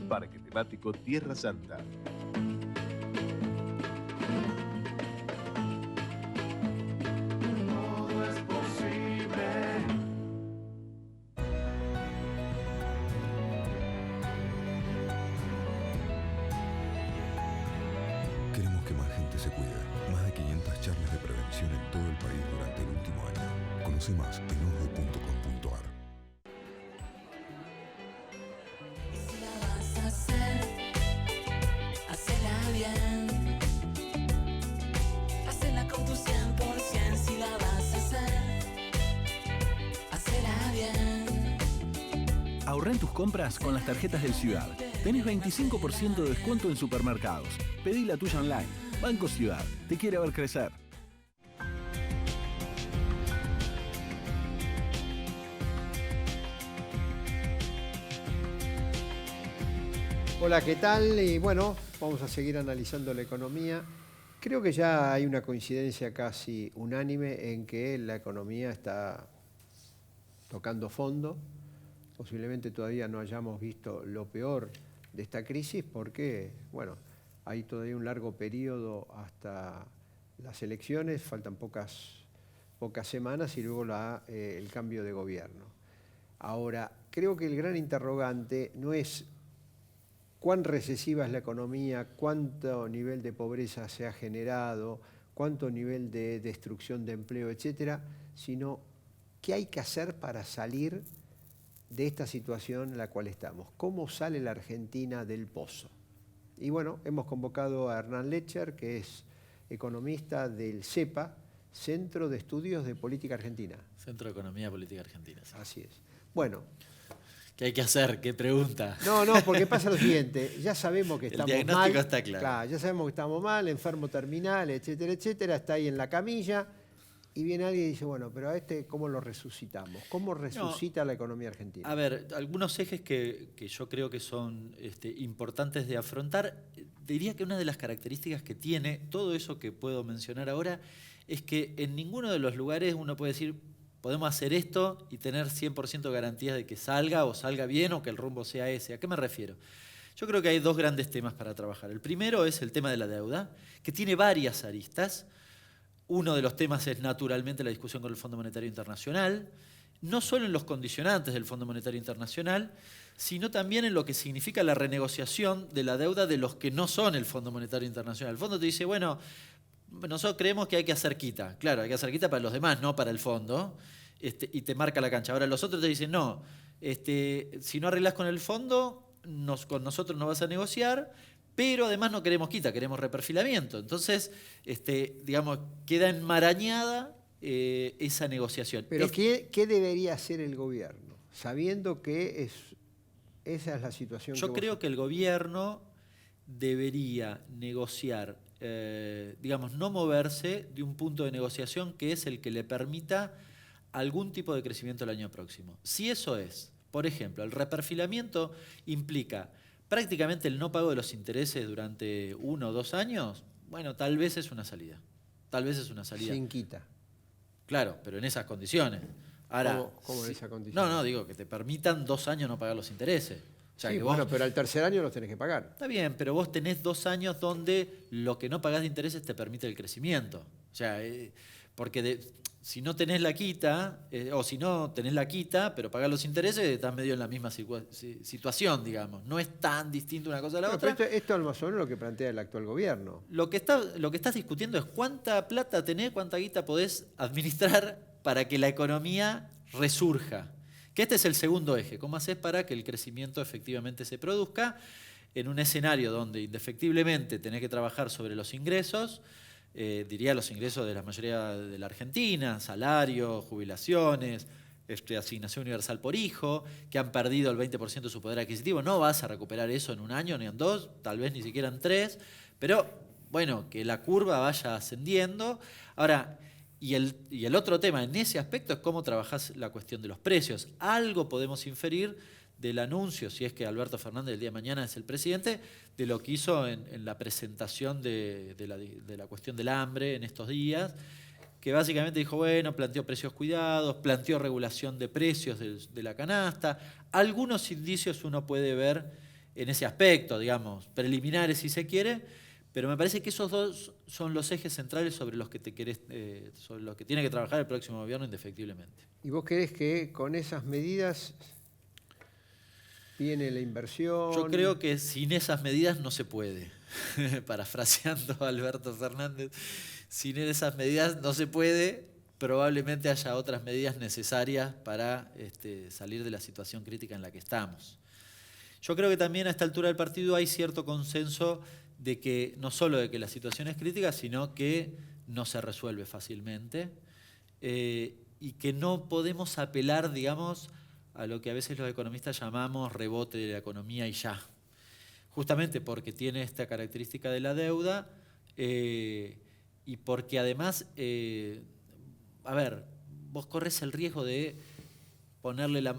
Parque Temático Tierra Santa. Todo es posible. Queremos que más gente se cuide. Más de 500 charlas de prevención en todo el país durante el último año. Conoce más en osde.com.ar. Y si la vas a hacer, hacela bien. Hacela con tu 100%. Si la vas a hacer, hacela bien. Ahorrá en tus compras con las tarjetas del Ciudad. Tenés 25% de descuento en supermercados. Pedí la tuya online. Banco Ciudad. Te quiere ver crecer. Hola, ¿qué tal? Y bueno, vamos a seguir analizando la economía. Creo que ya hay una coincidencia casi unánime en que la economía está tocando fondo. Posiblemente todavía no hayamos visto lo peor de esta crisis porque, bueno, hay todavía un largo periodo hasta las elecciones, faltan pocas semanas y luego el cambio de gobierno. Ahora, creo que el gran interrogante no es cuán recesiva es la economía, cuánto nivel de pobreza se ha generado, cuánto nivel de destrucción de empleo, etcétera, sino qué hay que hacer para salir de esta situación en la cual estamos. ¿Cómo sale la Argentina del pozo? Y bueno, hemos convocado a Hernán Lecher, que es economista del CEPA, Centro de Estudios de Política Argentina. Centro de Economía Política Argentina. Sí. Así es. Bueno. ¿Qué hay que hacer? ¿Qué pregunta? No, porque pasa lo siguiente, ya sabemos que estamos mal. El diagnóstico está claro. Ya sabemos que estamos mal, enfermo terminal, etcétera, etcétera, está ahí en la camilla. Y viene alguien y dice, bueno, pero a ¿cómo lo resucitamos? ¿Cómo resucita la economía argentina? A ver, algunos ejes que yo creo que son importantes de afrontar. Diría que una de las características que tiene todo eso que puedo mencionar ahora es que en ninguno de los lugares uno puede decir, podemos hacer esto y tener 100% garantías de que salga o salga bien o que el rumbo sea ese. ¿A qué me refiero? Yo creo que hay dos grandes temas para trabajar. El primero es el tema de la deuda, que tiene varias aristas. Uno de los temas es naturalmente la discusión con el Fondo Monetario Internacional, no solo en los condicionantes del Fondo Monetario Internacional, sino también en lo que significa la renegociación de la deuda de los que no son el Fondo Monetario Internacional. El fondo te dice, bueno, nosotros creemos que hay que hacer quita. Claro, hay que hacer quita para los demás, no para el fondo, y te marca la cancha. Ahora los otros te dicen, no, si no arreglas con el fondo, con nosotros no vas a negociar, pero además no queremos quita, queremos reperfilamiento. Entonces, digamos, queda enmarañada esa negociación. Pero ¿qué debería hacer el gobierno? Sabiendo que esa es la situación. Yo creo que el gobierno debería negociar, digamos, no moverse de un punto de negociación que es el que le permita algún tipo de crecimiento el año próximo. Si eso es, por ejemplo, el reperfilamiento implica prácticamente el no pago de los intereses durante 1 o 2 años, bueno, tal vez es una salida. Tal vez es una salida. Sin quita. Claro, pero en esas condiciones. Ahora, ¿Cómo en esa condición? No, digo, que te permitan 2 años no pagar los intereses. O sea, sí, que bueno, pero al tercer año los tenés que pagar. Está bien, pero vos tenés 2 años donde lo que no pagás de intereses te permite el crecimiento. O sea, porque si no tenés la quita, o si no tenés la quita, pero pagás los intereses, estás medio en la misma situación, digamos. No es tan distinto una cosa a la otra. Pero esto es más o menos lo que plantea el actual gobierno. Lo que estás discutiendo es cuánta plata tenés, cuánta guita podés administrar para que la economía resurja. Que este es el segundo eje. ¿Cómo haces para que el crecimiento efectivamente se produzca en un escenario donde indefectiblemente tenés que trabajar sobre los ingresos? Diría los ingresos de la mayoría de la Argentina, salarios, jubilaciones, asignación universal por hijo, que han perdido el 20% de su poder adquisitivo. No vas a recuperar eso en 1 año, ni en 2, tal vez ni siquiera en 3, pero bueno, que la curva vaya ascendiendo. Ahora, y el otro tema en ese aspecto es cómo trabajás la cuestión de los precios. Algo podemos inferir del anuncio, si es que Alberto Fernández el día de mañana es el presidente, de lo que hizo en la presentación de la cuestión del hambre en estos días, que básicamente dijo, bueno, planteó precios cuidados, planteó regulación de precios de la canasta. Algunos indicios uno puede ver en ese aspecto, digamos, preliminares si se quiere, pero me parece que esos dos son los ejes centrales sobre los que sobre los que tiene que trabajar el próximo gobierno indefectiblemente. ¿Y vos crees que con esas medidas viene la inversión? Yo creo que sin esas medidas no se puede. Parafraseando a Alberto Fernández, sin esas medidas no se puede. Probablemente haya otras medidas necesarias para salir de la situación crítica en la que estamos. Yo creo que también a esta altura del partido hay cierto consenso de que no solo de que la situación es crítica, sino que no se resuelve fácilmente y que no podemos apelar, digamos, a lo que a veces los economistas llamamos rebote de la economía y ya. Justamente porque tiene esta característica de la deuda y porque además, a ver, vos corres el riesgo de ponerle la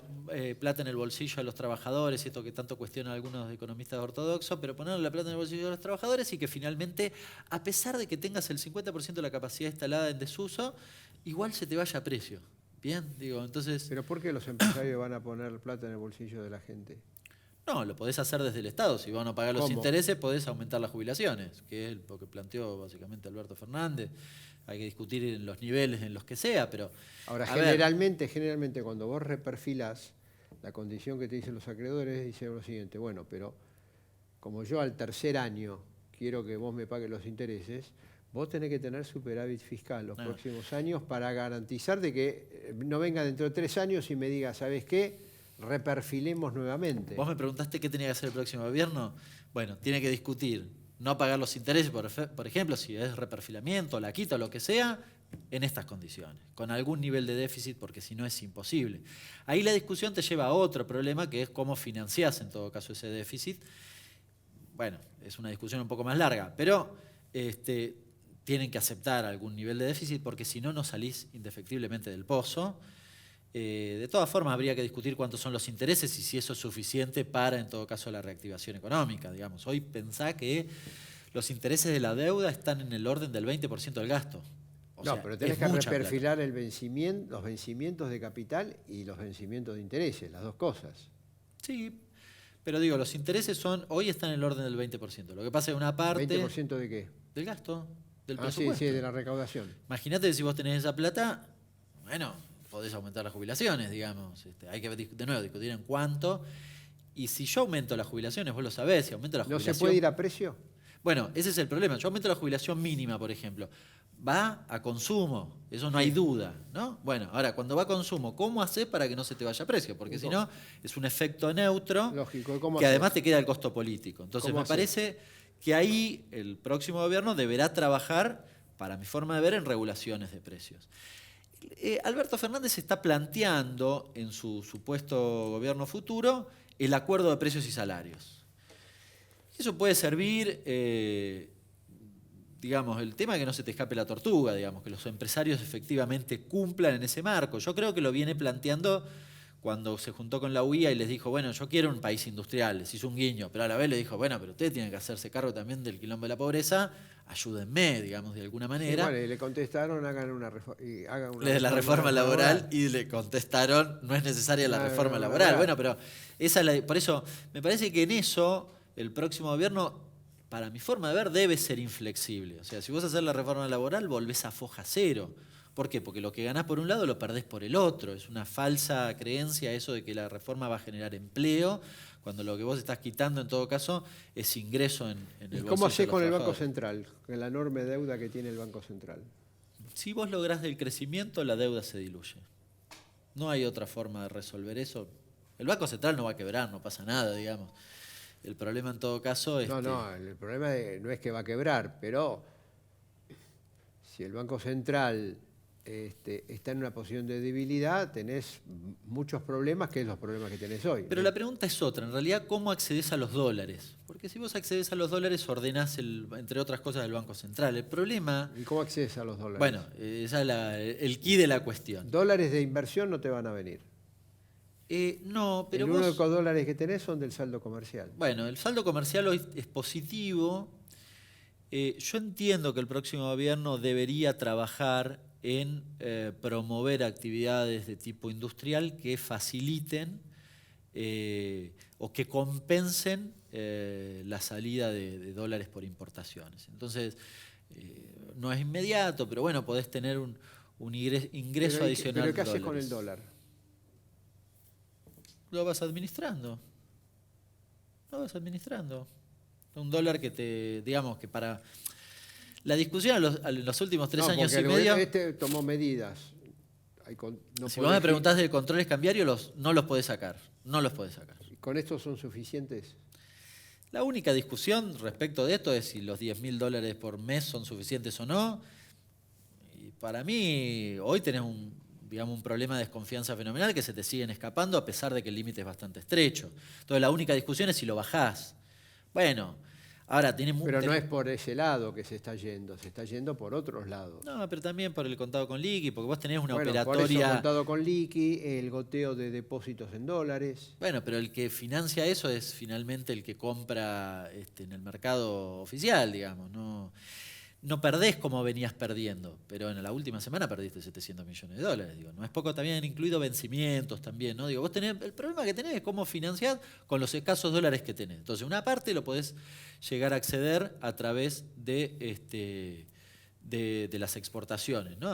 plata en el bolsillo a los trabajadores, esto que tanto cuestionan algunos economistas ortodoxos, pero ponerle la plata en el bolsillo a los trabajadores y que finalmente, a pesar de que tengas el 50% de la capacidad instalada en desuso, igual se te vaya a precio. Bien, digo, entonces... ¿Pero por qué los empresarios van a poner plata en el bolsillo de la gente? No, lo podés hacer desde el Estado. Si van a pagar los ¿Cómo? intereses, podés aumentar las jubilaciones, que es lo que planteó básicamente Alberto Fernández. Hay que discutir en los niveles en los que sea, pero... Ahora, a ver, generalmente cuando vos reperfilás la condición que te dicen los acreedores, dicen lo siguiente: bueno, pero como yo al tercer año quiero que vos me pagues los intereses, vos tenés que tener superávit fiscal los próximos años para garantizar de que no venga dentro de 3 años y me diga, ¿sabés qué? Reperfilemos nuevamente. Vos me preguntaste qué tenía que hacer el próximo gobierno. Bueno, tiene que discutir no pagar los intereses, por ejemplo, si es reperfilamiento, la quita o lo que sea, en estas condiciones, con algún nivel de déficit, porque si no es imposible. Ahí la discusión te lleva a otro problema, que es cómo financiás en todo caso ese déficit. Bueno, es una discusión un poco más larga, pero tienen que aceptar algún nivel de déficit, porque si no, no salís indefectiblemente del pozo. De todas formas, habría que discutir cuántos son los intereses y si eso es suficiente para, en todo caso, la reactivación económica. Digamos, hoy pensá que los intereses de la deuda están en el orden del 20% del gasto. O sea, pero tenés es que mucha reperfilar los vencimientos de capital y los vencimientos de intereses, las dos cosas. Sí, pero digo, los intereses hoy están en el orden del 20%. Lo que pasa es que una parte... ¿20% de qué? Del gasto, del sí, presupuesto. sí, de la recaudación. Imagínate que si vos tenés esa plata, bueno, podés aumentar las jubilaciones, digamos. Hay que de nuevo discutir en cuánto. Y si yo aumento las jubilaciones, vos lo sabés, si aumento la jubilación... ¿No se puede ir a precio? Bueno, ese es el problema. Yo aumento la jubilación mínima, por ejemplo. Va a consumo, eso no hay duda, ¿no? Bueno, ahora, cuando va a consumo, ¿cómo haces para que no se te vaya a precio? Porque si no, es un efecto neutro. Lógico. ¿Cómo que haces? Además te queda el costo político. Entonces me parece que ahí el próximo gobierno deberá trabajar, para mi forma de ver, en regulaciones de precios. Alberto Fernández está planteando en su supuesto gobierno futuro el acuerdo de precios y salarios. Eso puede servir, digamos, el tema de que no se te escape la tortuga, digamos, que los empresarios efectivamente cumplan en ese marco. Yo creo que lo viene planteando cuando se juntó con la UIA y les dijo, bueno, yo quiero un país industrial, les hizo un guiño, pero a la vez le dijo, bueno, pero ustedes tienen que hacerse cargo también del quilombo de la pobreza, ayúdenme, digamos, de alguna manera. Sí, bueno, y le contestaron, hagan una reforma laboral y le contestaron, no es necesaria la reforma laboral. Bueno, pero por eso me parece que en eso el próximo gobierno, para mi forma de ver, debe ser inflexible. O sea, si vos haces la reforma laboral, volvés a foja cero. ¿Por qué? Porque lo que ganás por un lado lo perdés por el otro. Es una falsa creencia eso de que la reforma va a generar empleo, cuando lo que vos estás quitando en todo caso es ingreso en el bolsillo. ¿Y cómo hacés con el Banco trabajadores. Central, con la enorme deuda que tiene el Banco Central? Si vos lográs del crecimiento, la deuda se diluye. No hay otra forma de resolver eso. El Banco Central no va a quebrar, no pasa nada, digamos. El problema en todo caso es... No, el problema no es que va a quebrar, pero si el Banco Central está en una posición de debilidad, tenés muchos problemas, que es los problemas que tenés hoy. Pero la pregunta es otra, en realidad, ¿cómo accedes a los dólares? Porque si vos accedes a los dólares, ordenás, entre otras cosas, el Banco Central. El problema... ¿Y cómo accedes a los dólares? Bueno, esa es el quid de la cuestión. Dólares de inversión no te van a venir. No, pero los únicos dólares que tenés son del saldo comercial. Bueno, el saldo comercial hoy es positivo. Yo entiendo que el próximo gobierno debería trabajar en promover actividades de tipo industrial que faciliten o que compensen la salida de dólares por importaciones. Entonces, no es inmediato, pero bueno, podés tener un ingreso adicional. ¿Pero qué haces dólares. con el dólar? Lo vas administrando. Lo vas administrando. Un dólar que te, digamos, que para... La discusión en los últimos 3 años y medio... Este tomó medidas. Si vos me preguntás de controles cambiarios, no los podés sacar. No los podés sacar. ¿Con esto son suficientes? La única discusión respecto de esto es si los $10.000 por mes son suficientes o no. Y para mí, hoy tenés un problema de desconfianza fenomenal que se te siguen escapando a pesar de que el límite es bastante estrecho. Entonces la única discusión es si lo bajás. Bueno, ahora tiene... Pero no es por ese lado que se está yendo por otros lados. No, pero también por el contado con liqui, porque vos tenés una Por operatoria... eso contado con liqui, el goteo de depósitos en dólares. Bueno, pero el que financia eso es finalmente el que compra en el mercado oficial, digamos. No perdés como venías perdiendo, pero en la última semana perdiste $700 millones. Digo, no es poco, también incluido vencimientos también, ¿no? Digo, vos tenés, el problema que tenés es cómo financiar con los escasos dólares que tenés. Entonces, una parte lo podés llegar a acceder a través de las exportaciones, ¿no?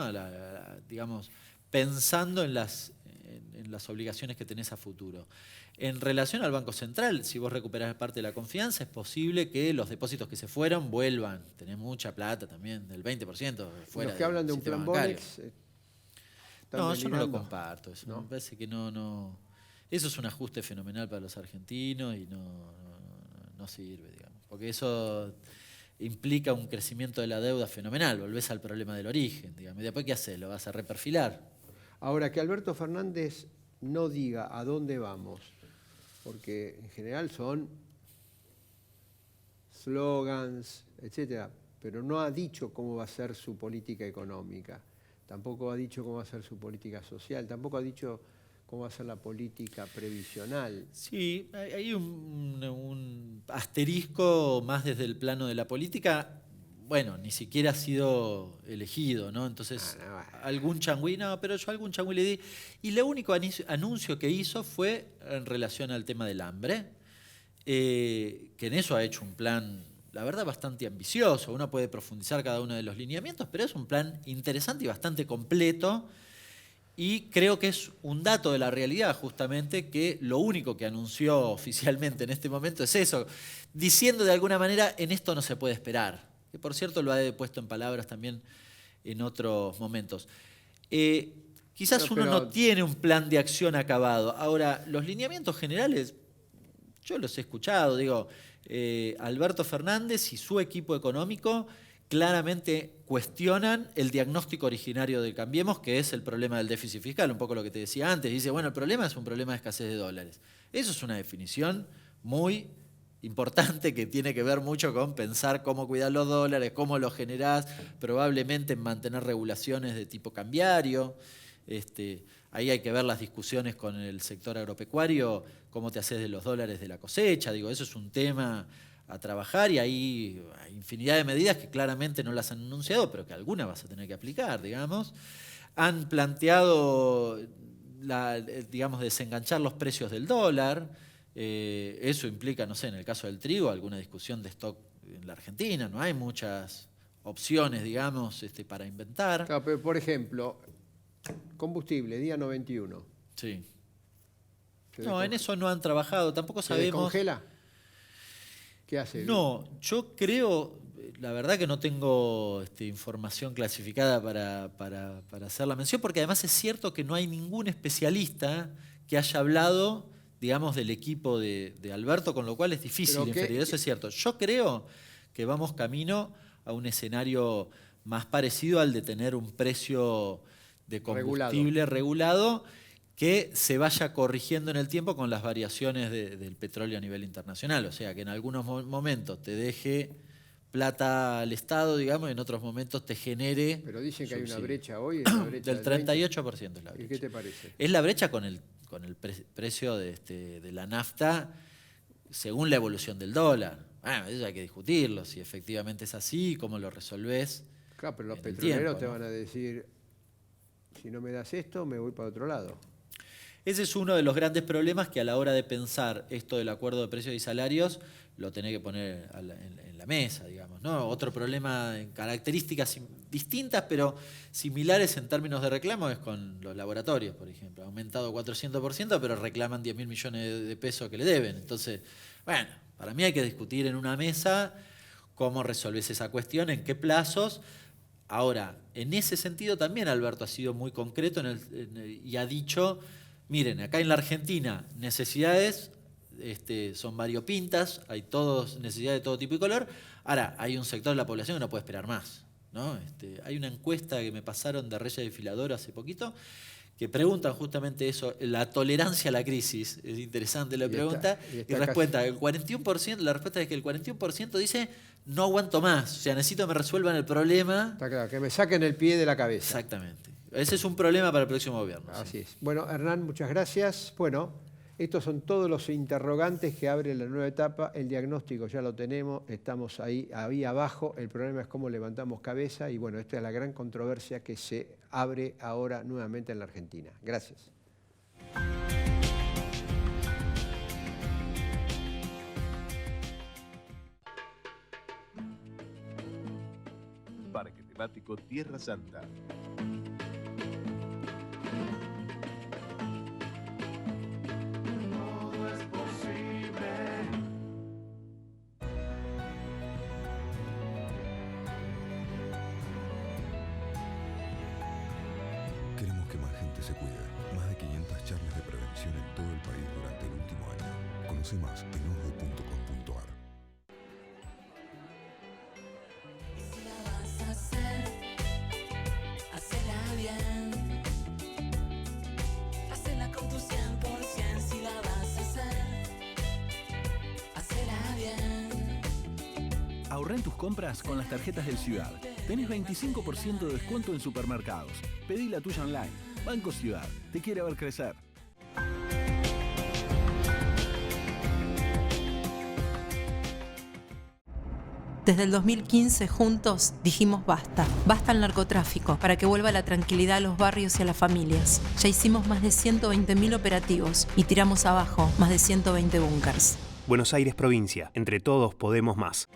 Digamos, pensando en las obligaciones que tenés a futuro. En relación al Banco Central, si vos recuperás parte de la confianza, es posible que los depósitos que se fueron vuelvan. Tenés mucha plata también, del 20% fuera. Los que hablan de un plan Bonex... No, yo no lo comparto. Eso ¿no? Me parece que no... Eso es un ajuste fenomenal para los argentinos y no sirve, digamos. Porque eso implica un crecimiento de la deuda fenomenal. Volvés al problema del origen, digamos. ¿Y después qué haces? ¿Lo vas a reperfilar? Ahora, que Alberto Fernández no diga a dónde vamos, porque en general son slogans, etcétera, pero no ha dicho cómo va a ser su política económica, tampoco ha dicho cómo va a ser su política social, tampoco ha dicho cómo va a ser la política previsional. Sí, hay un asterisco más desde el plano de la política. Bueno, ni siquiera ha sido elegido, ¿no? Entonces, algún changüí, pero yo algún changüí le di. Y el único anuncio que hizo fue en relación al tema del hambre, que en eso ha hecho un plan, la verdad, bastante ambicioso. Uno puede profundizar cada uno de los lineamientos, pero es un plan interesante y bastante completo. Y creo que es un dato de la realidad, justamente, que lo único que anunció oficialmente en este momento es eso, diciendo de alguna manera, en esto no se puede esperar. Que por cierto lo ha puesto en palabras también en otros momentos. Quizás uno no tiene un plan de acción acabado. Ahora, los lineamientos generales, yo los he escuchado, digo, Alberto Fernández y su equipo económico claramente cuestionan el diagnóstico originario del Cambiemos, que es el problema del déficit fiscal, un poco lo que te decía antes. Dice, bueno, el problema es un problema de escasez de dólares. Eso es una definición muy importante que tiene que ver mucho con pensar cómo cuidar los dólares, cómo los generás, probablemente en mantener regulaciones de tipo cambiario. Ahí hay que ver las discusiones con el sector agropecuario, cómo te haces de los dólares de la cosecha. Digo, eso es un tema a trabajar y hay infinidad de medidas que claramente no las han anunciado, pero que algunas vas a tener que aplicar, digamos. Han planteado, digamos, desenganchar los precios del dólar. Eso implica, no sé, en el caso del trigo, alguna discusión de stock en la Argentina. No hay muchas opciones, digamos, para inventar. Claro, pero por ejemplo, combustible, día 91. Sí. No, en eso no han trabajado. Tampoco sabemos... ¿Se descongela? ¿Qué hace? No, yo creo, la verdad que no tengo información clasificada para hacer la mención, porque además es cierto que no hay ningún especialista que haya hablado, digamos, del equipo de Alberto, con lo cual es difícil inferir. Eso es cierto. Yo creo que vamos camino a un escenario más parecido al de tener un precio de combustible regulado que se vaya corrigiendo en el tiempo con las variaciones del petróleo a nivel internacional. O sea, que en algunos momentos te deje plata al Estado, digamos, y en otros momentos te genere... Pero dicen que hay una brecha hoy. Del 38% es la brecha. ¿Y qué te parece? Es la brecha con el precio de la nafta según la evolución del dólar. Bueno, eso hay que discutirlo, si efectivamente es así, cómo lo resolvés. Claro, pero los petroleros te van a decir, si no me das esto, me voy para otro lado. Ese es uno de los grandes problemas que a la hora de pensar esto del acuerdo de precios y salarios lo tenés que poner en la mesa, digamos, ¿no? Otro problema en características distintas, pero similares en términos de reclamo es con los laboratorios, por ejemplo. Ha aumentado 400%, pero reclaman 10.000 millones de pesos que le deben. Entonces, bueno, para mí hay que discutir en una mesa cómo resolves esa cuestión, en qué plazos. Ahora, en ese sentido también Alberto ha sido muy concreto y ha dicho, miren, acá en la Argentina necesidades son variopintas, hay necesidades de todo tipo y color. Ahora, hay un sector de la población que no puede esperar más, ¿no? Hay una encuesta que me pasaron de Reyes Desfilador hace poquito que preguntan justamente eso, la tolerancia a la crisis. Es interesante la pregunta. Y respuesta, el 41%, la respuesta es que el 41% dice no aguanto más, o sea, necesito que me resuelvan el problema. Está claro, que me saquen el pie de la cabeza. Exactamente. Ese es un problema para el próximo gobierno. Así es. Bueno, Hernán, muchas gracias. Bueno, estos son todos los interrogantes que abre la nueva etapa. El diagnóstico ya lo tenemos, estamos ahí abajo. El problema es cómo levantamos cabeza y bueno, esta es la gran controversia que se abre ahora nuevamente en la Argentina. Gracias. Parque temático Tierra Santa. Todo es posible. Queremos que más gente se cuide. Más de 500 charlas de prevención en todo el país durante el último año. Conoce más en ojo.com.ar. Y si la vas a hacer, hacela bien. Hacela con tu 100%. Si la vas a hacer, hacela bien. Ahorrá en tus compras con las tarjetas del Ciudad. Tenés 25% de descuento en supermercados. Pedí la tuya online. Banco Ciudad. Te quiere ver crecer. Desde el 2015, juntos, dijimos basta. Basta al narcotráfico, para que vuelva la tranquilidad a los barrios y a las familias. Ya hicimos más de 120.000 operativos y tiramos abajo más de 120 búnkers. Buenos Aires Provincia. Entre todos podemos más.